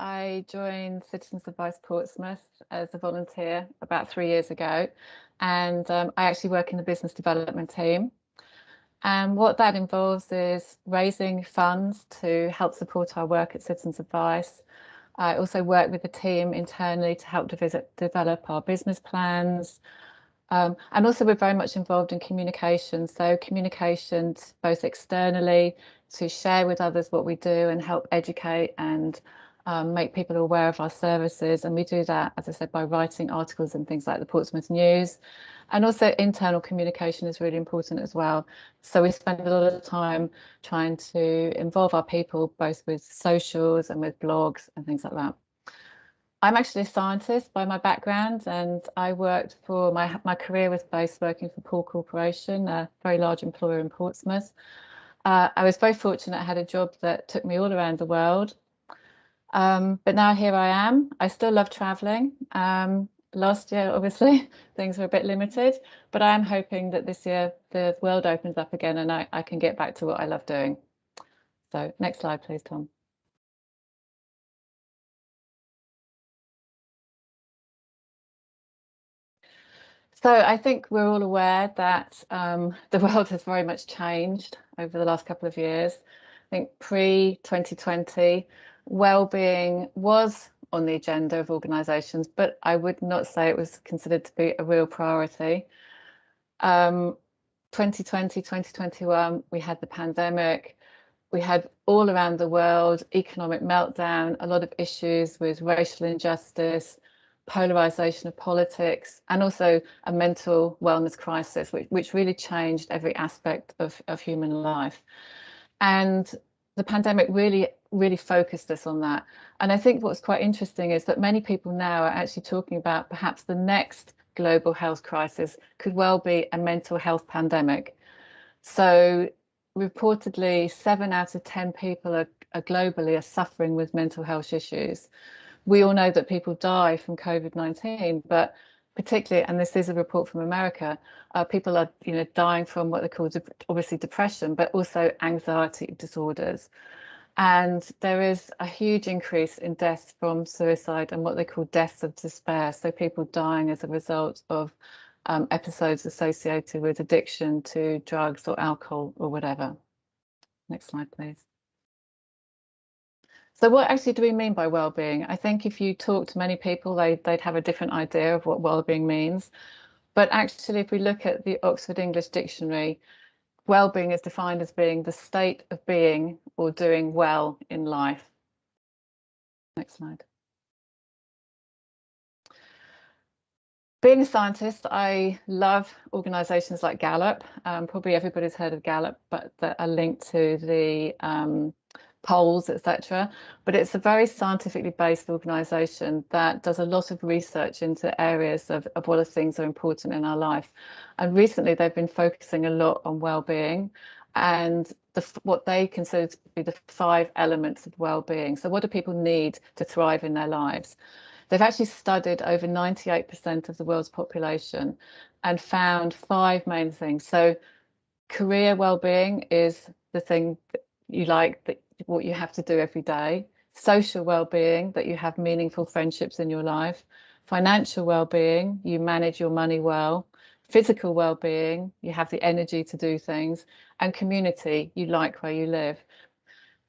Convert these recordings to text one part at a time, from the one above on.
I joined Citizens Advice Portsmouth as a volunteer about 3 years ago, and I actually work in the business development team. And what that involves is raising funds to help support our work at Citizens Advice. I also work with the team internally to help develop our business plans. And also we're very much involved in communication. So communications both externally to share with others what we do and help educate and make people aware of our services. And we do that, as I said, by writing articles and things like the Portsmouth News. And also internal communication is really important as well. So we spend a lot of time trying to involve our people, both with socials and with blogs and things like that. I'm actually a scientist by my background, and I worked for my career was based working for Pall Corporation, a very large employer in Portsmouth. I was very fortunate. I had a job that took me all around the world. But now here I am. I still love traveling. Last year, obviously, things were a bit limited, but I am hoping that this year the world opens up again and I can get back to what I love doing. So next slide, please, Tom. So I think we're all aware that the world has very much changed over the last couple of years. I think pre-2020, well-being was on the agenda of organisations, but I would not say it was considered to be a real priority. 2020, 2021, we had the pandemic. We had all around the world economic meltdown, a lot of issues with racial injustice, polarization of politics, and also a mental wellness crisis, which really changed every aspect of human life. And the pandemic really focused us on that. And I think what's quite interesting is that many people now are actually talking about perhaps the next global health crisis could well be a mental health pandemic. So reportedly 7 out of 10 people are globally are suffering with mental health issues. We all know that people die from COVID-19, but particularly, and this is a report from America, people are dying from what they call obviously depression, but also anxiety disorders. And there is a huge increase in deaths from suicide and what they call deaths of despair. So people dying as a result of episodes associated with addiction to drugs or alcohol or whatever. Next slide, please. So what actually do we mean by well-being? I think if you talk to many people, they'd have a different idea of what well-being means. But actually, if we look at the Oxford English Dictionary, well-being is defined as being the state of being or doing well in life. Next slide. Being a scientist, I love organisations like Gallup. Probably everybody's heard of Gallup, but that are linked to the polls, etc. But it's a very scientifically based organisation that does a lot of research into areas of what things are important in our life. And recently they've been focusing a lot on well-being and what they consider to be the 5 elements of well-being. So what do people need to thrive in their lives? They've actually studied over 98% of the world's population and found 5 main things. So career well-being is the thing that you like, what you have to do every day. Social well-being, that you have meaningful friendships in your life. Financial well-being, you manage your money well. Physical well-being, you have the energy to do things. And community, you like where you live.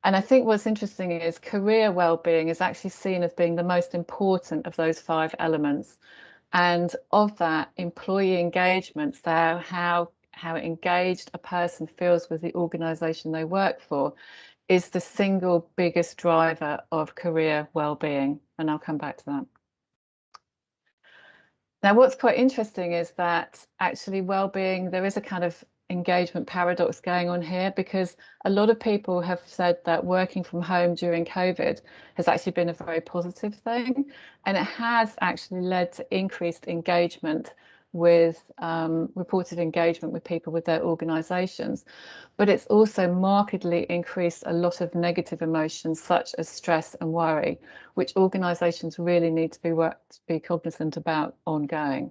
And I think what's interesting is career well-being is actually seen as being the most important of those 5 elements. And of that, employee engagement, so how engaged a person feels with the organisation they work for, is the single biggest driver of career well-being. And I'll come back to that. Now, what's quite interesting is that actually well-being, there is a kind of engagement paradox going on here, because a lot of people have said that working from home during COVID has actually been a very positive thing, and it has actually led to increased engagement with reported engagement with people with their organisations, but it's also markedly increased a lot of negative emotions such as stress and worry, which organisations really need to be cognizant about ongoing.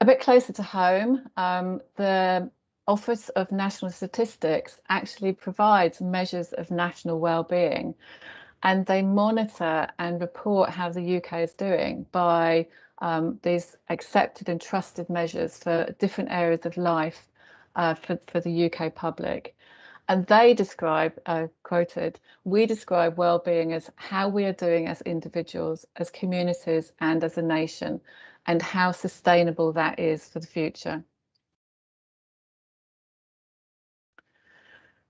A bit closer to home, the Office of National Statistics actually provides measures of national well-being, and they monitor and report how the UK is doing by these accepted and trusted measures for different areas of life for the UK public. And they describe, quoted, "We describe well-being as how we are doing as individuals, as communities, and as a nation, and how sustainable that is for the future."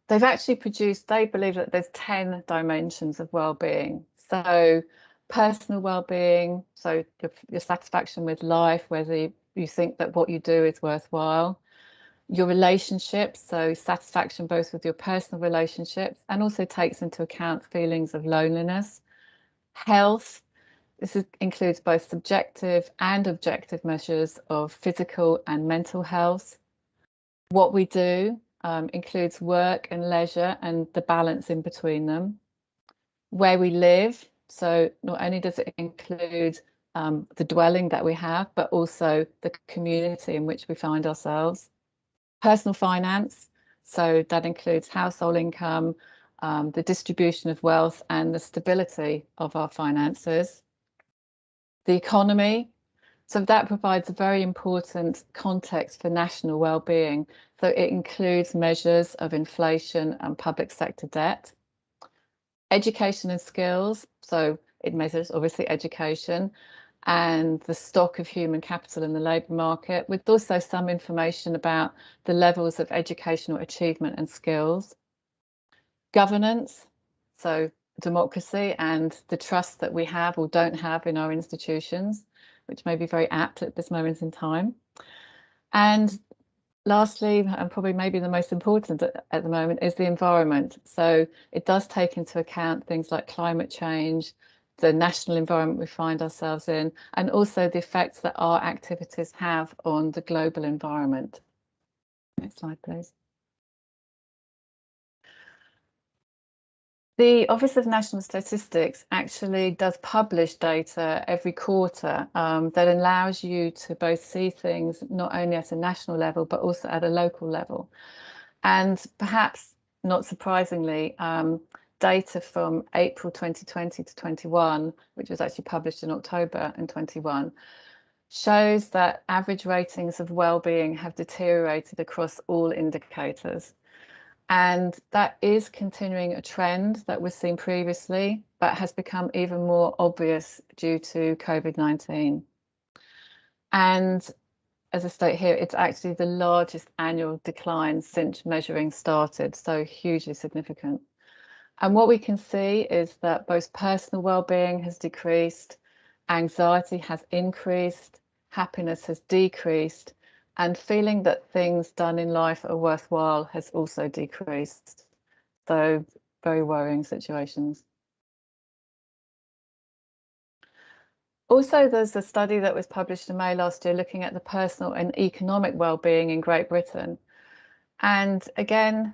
They've actually produced, they believe that there's 10 dimensions of well-being. So personal well-being, so your satisfaction with life, whether you think that what you do is worthwhile. Your relationships, so satisfaction both with your personal relationships and also takes into account feelings of loneliness. Health, includes both subjective and objective measures of physical and mental health. What we do includes work and leisure and the balance in between them. Where we live, so not only does it include the dwelling that we have, but also the community in which we find ourselves. Personal finance, so that includes household income, the distribution of wealth and the stability of our finances. The economy, so that provides a very important context for national well-being. So it includes measures of inflation and public sector debt. Education and skills, so it measures obviously education and the stock of human capital in the labour market, with also some information about the levels of educational achievement and skills. Governance, so democracy and the trust that we have or don't have in our institutions, which may be very apt at this moment in time. And lastly, and probably maybe the most important at the moment, is the environment. So it does take into account things like climate change, the national environment we find ourselves in, and also the effects that our activities have on the global environment. Next slide, please. The Office of National Statistics actually does publish data every quarter that allows you to both see things not only at a national level, but also at a local level. And perhaps not surprisingly, data from April 2020 to 21, which was actually published in October in 21, shows that average ratings of well-being have deteriorated across all indicators. And that is continuing a trend that was seen previously, but has become even more obvious due to COVID-19. And as I state here, it's actually the largest annual decline since measuring started, so hugely significant. And what we can see is that both personal well-being has decreased, anxiety has increased, happiness has decreased, and feeling that things done in life are worthwhile has also decreased. So very worrying situations. Also, there's a study that was published in May last year looking at the personal and economic well-being in Great Britain. And again,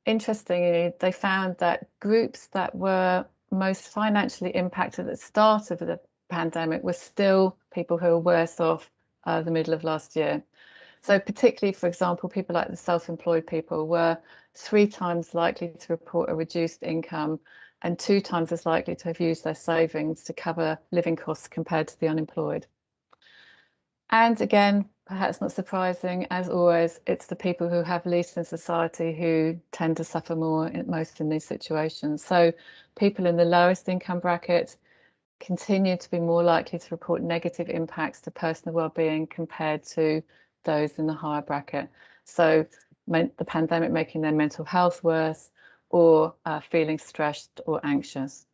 interestingly, they found that groups that were most financially impacted at the start of the pandemic were still people who were worse off the middle of last year. So particularly, for example, people like the self-employed people were 3 times likely to report a reduced income and 2 times as likely to have used their savings to cover living costs compared to the unemployed. And again, perhaps not surprising, as always, it's the people who have least in society who tend to suffer most in these situations. So people in the lowest income bracket continue to be more likely to report negative impacts to personal well-being compared to those in the higher bracket. So the pandemic making their mental health worse or feeling stressed or anxious.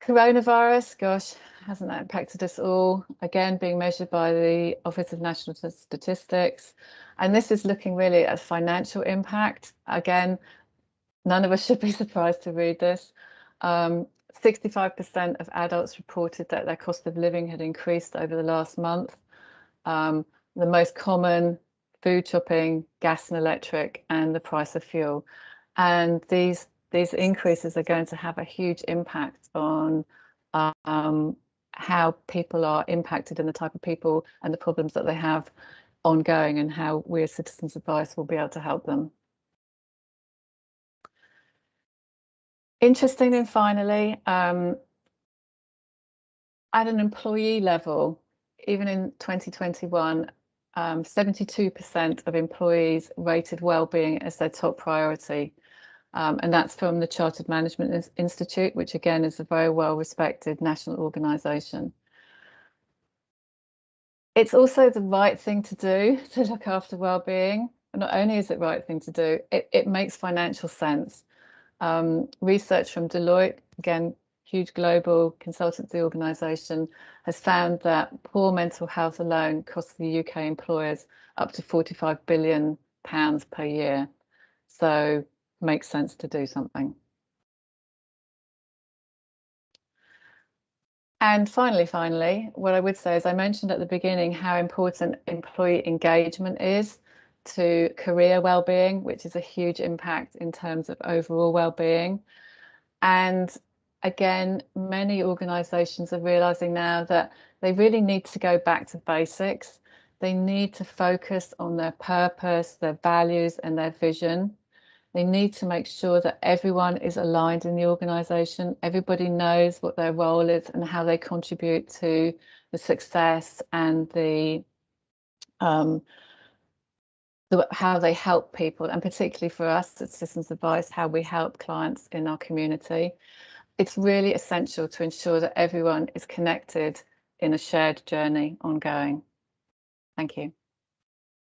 Coronavirus, gosh, hasn't that impacted us all? Again, being measured by the Office of National Statistics. And this is looking really at financial impact. Again, none of us should be surprised to read this. 65% of adults reported that their cost of living had increased over the last month. The most common, food shopping, gas and electric, and the price of fuel. And these increases are going to have a huge impact on how people are impacted and the type of people and the problems that they have ongoing, and how we as Citizens Advice will be able to help them. Interestingly, and finally, at an employee level, even in 2021, 72% of employees rated wellbeing as their top priority. And that's from the Chartered Management Institute, which again is a very well-respected national organisation. It's also the right thing to do to look after wellbeing. Not only is it the right thing to do, it makes financial sense. Research from Deloitte, again, huge global consultancy organisation, has found that poor mental health alone costs the UK employers up to £45 billion per year. So makes sense to do something. And finally, what I would say is, I mentioned at the beginning how important employee engagement is to career well-being, which is a huge impact in terms of overall well-being. And again, many organisations are realising now that they really need to go back to basics. They need to focus on their purpose, their values and their vision. They need to make sure that everyone is aligned in the organisation. Everybody knows what their role is and how they contribute to the success and how they help people, and particularly for us at Citizens Advice, how we help clients in our community. It's really essential to ensure that everyone is connected in a shared journey ongoing. Thank you.